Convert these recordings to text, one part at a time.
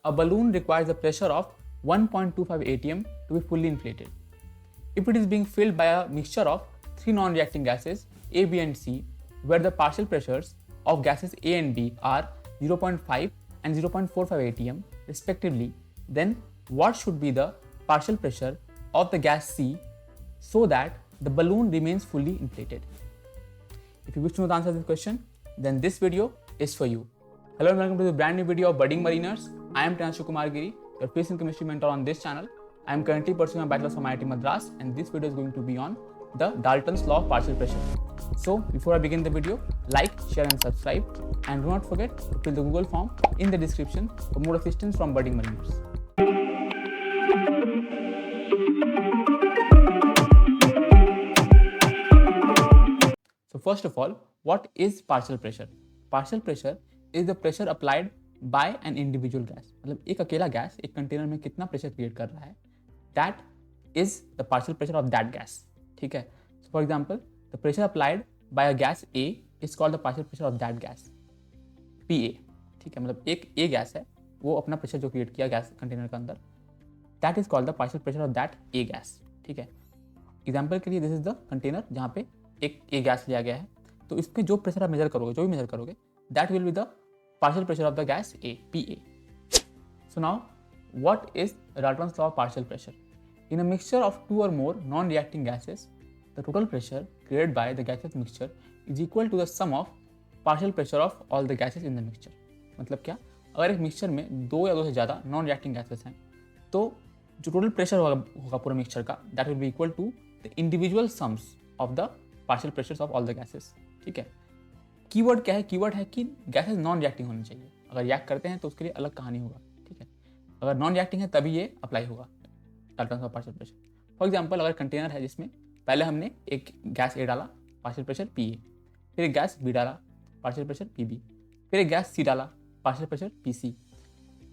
A balloon requires a pressure of 1.25 atm to be fully inflated. If it is being filled by a mixture of three non-reacting gases A, B and C, where the partial pressures of gases A and B are 0.5 and 0.45 atm respectively, then what should be the partial pressure of the gas C so that the balloon remains fully inflated? If you wish to know the answer to this question, then this video is for you. Hello and welcome to the brand new video of Budding Mariners. I am Tanshu Kumar Giri, your physics and chemistry mentor on this channel. I am currently pursuing a bachelor's from IIT Madras, and this video is going to be on the Dalton's law of partial pressure. So before I begin the video, like, share and subscribe, and do not forget to fill the Google form in the description for more assistance from Budding Mariners. So first of all, what is partial pressure? Partial pressure is the pressure applied by an individual gas. मतलब एक अकेला gas एक container में कितना pressure create कर रहा है, that is the partial pressure of that gas. ठीक है. So for example, the pressure applied by a gas A is called the partial pressure of that gas, PA. ठीक है, मतलब एक A गैस है, वो अपना प्रेशर जो क्रिएट किया गैस कंटेनर के अंदर, that is called the partial pressure of that A gas. ठीक है. एग्जाम्पल के लिए दिस इज द कंटेनर जहाँ पे एक A गैस लिया गया है, तो इसमें जो प्रेशर आप मेजर करोगे, जो भी मेजर करोगे, that will be the partial pressure of the gas A, PA. So now, what is Dalton's law of partial pressure? In a mixture of two or more non-reacting gases, the total pressure created by the gaseous mixture is equal to the sum of partial pressure of all the gases in the mixture. मतलब क्या? अगर एक mixture में दो या दो से ज़्यादा नॉन रिएक्टिंग गैसेस हैं, तो जो टोटल प्रेशर होगा पूरे मिक्सचर का, that will be equal to the individual sums of the partial pressures of all the gases. ठीक है. कीवर्ड क्या है? कीवर्ड है कि गैसेस नॉन रिएक्टिंग होनी चाहिए. अगर रिएक्ट करते हैं तो उसके लिए अलग कहानी होगा. ठीक है. अगर नॉन रिएक्टिंग है तभी ये अप्लाई होगा Dalton's of partial pressure. For example, अगर कंटेनर है जिसमें पहले हमने एक गैस ए डाला, पार्शियल प्रेशर PA, फिर एक गैस बी डाला, पार्शियल प्रेशर PB, फिर एक गैस सी डाला, पार्शियल प्रेशर PC.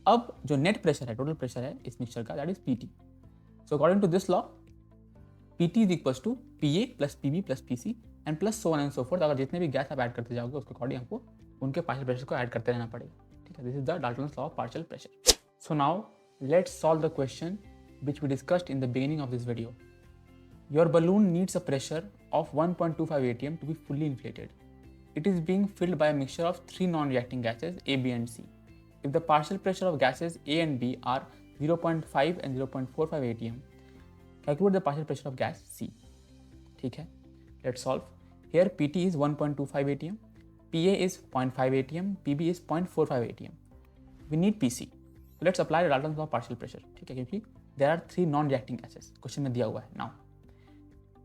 अब जो नेट प्रेशर है, टोटल प्रेशर है इस मिक्सचर का, that is PT. So according to this law, PT is equals to PA plus PB plus PC and plus so on and so forth. अगर जितने भी gas आप ऐड करते जाओगे उसके अकॉर्डिंग आपको उनके पार्शियल प्रेशर को ऐड करते रहना पड़ेगा. ठीक है. This is the Dalton's law of partial pressure. So now let's solve the question which we discussed in the beginning of this video. Your balloon needs a pressure of 1.25 atm to be fully inflated. It is being filled by a mixture of three non-reacting gases A, B and C. If the partial pressure of gases A and B are 0.5 and 0.45 atm, calculate the partial pressure of gas C. ठीक है. Let's solve. Here PT is 1.25 atm, PA is 0.5 atm, PB is 0.45 atm. We need PC. So let's apply the Dalton's law of partial pressure. ठीक है, क्योंकि there are three non-reacting gases. Question में दिया हुआ है. Now,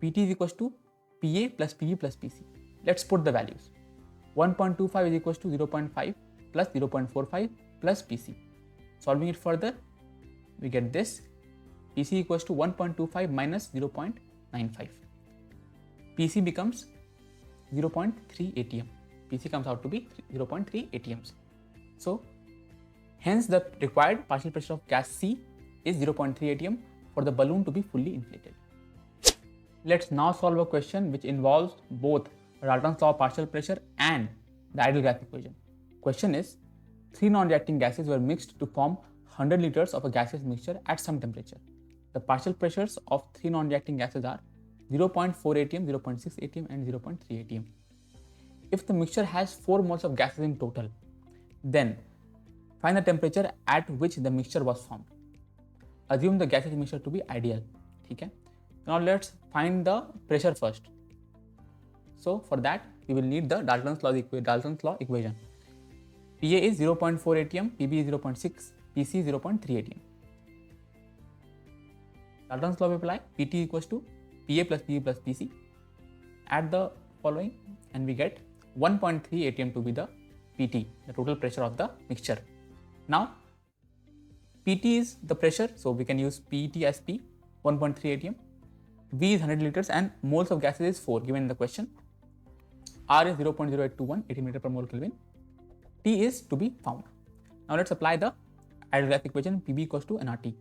PT is equals to PA plus PB plus PC. Let's put the values. 1.25 is equals to 0.5 plus 0.45 plus PC. Solving it further, we get this. PC equals to 1.25 minus 0.95. PC becomes 0.3 atm. PC comes out to be 0.3 atms. So, hence the required partial pressure of gas C is 0.3 atm for the balloon to be fully inflated. Let's now solve a question which involves both Dalton's law of partial pressure and the ideal gas equation. Question is, three non-reacting gases were mixed to form 100 liters of a gaseous mixture at some temperature. The partial pressures of three non-reacting gases are 0.4 atm, 0.6 atm and 0.3 atm. If the mixture has 4 moles of gases in total, then find the temperature at which the mixture was formed. Assume the gaseous mixture to be ideal. ठीक है. Now let's find the pressure first. So for that we will need the Dalton's law equation. PA is 0.4 atm, PB is 0.6, PC is 0.3 atm. Dalton's law we apply. PT equals to PA plus PB plus PC. Add the following and we get 1.3 atm to be the PT, the total pressure of the mixture. Now PT is the pressure, so we can use PT as P, 1.3 atm. V is 100 liters and moles of gases is 4 given in the question. R is 0.0821 atm meter per mole Kelvin. T is to be found. Now let's apply the ideal gas equation. PB equals to nRT.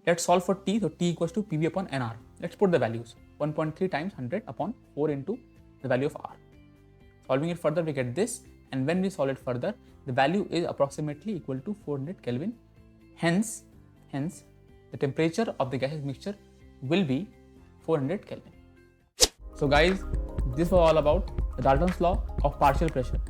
Let's solve for T. So T equals to PB upon nR. Let's put the values. 1.3 times 100 upon 4 into the value of R. Solving it further, we get this, and when we solve it further, the value is approximately equal to 400 Kelvin. Hence, the temperature of the gaseous mixture will be 400 Kelvin. So guys, this was all about the Dalton's law of partial pressure.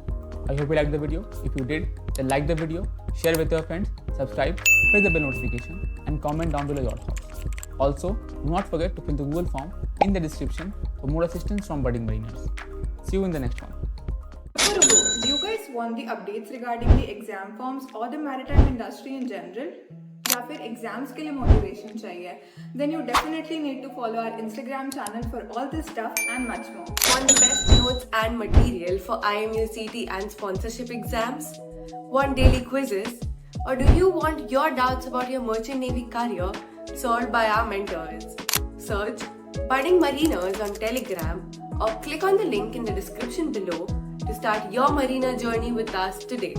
I hope you liked the video. If you did, then like the video, share with your friends, subscribe, press the bell notification, and comment down below your thoughts. Also, do not forget to fill the Google form in the description for more assistance from budding mariners. See you in the next one. Do you guys want the updates regarding the exam forms or the maritime industry in general? या फिर exams के लिए motivation चाहिए, then you definitely need to follow our Instagram channel for all this stuff and much more. Want the best notes and material for Imucet and sponsorship exams? Want daily quizzes? Or do you want your doubts about your merchant navy career solved by our mentors? Search Budding Mariners on Telegram or click on the link in the description below to start your mariner journey with us today.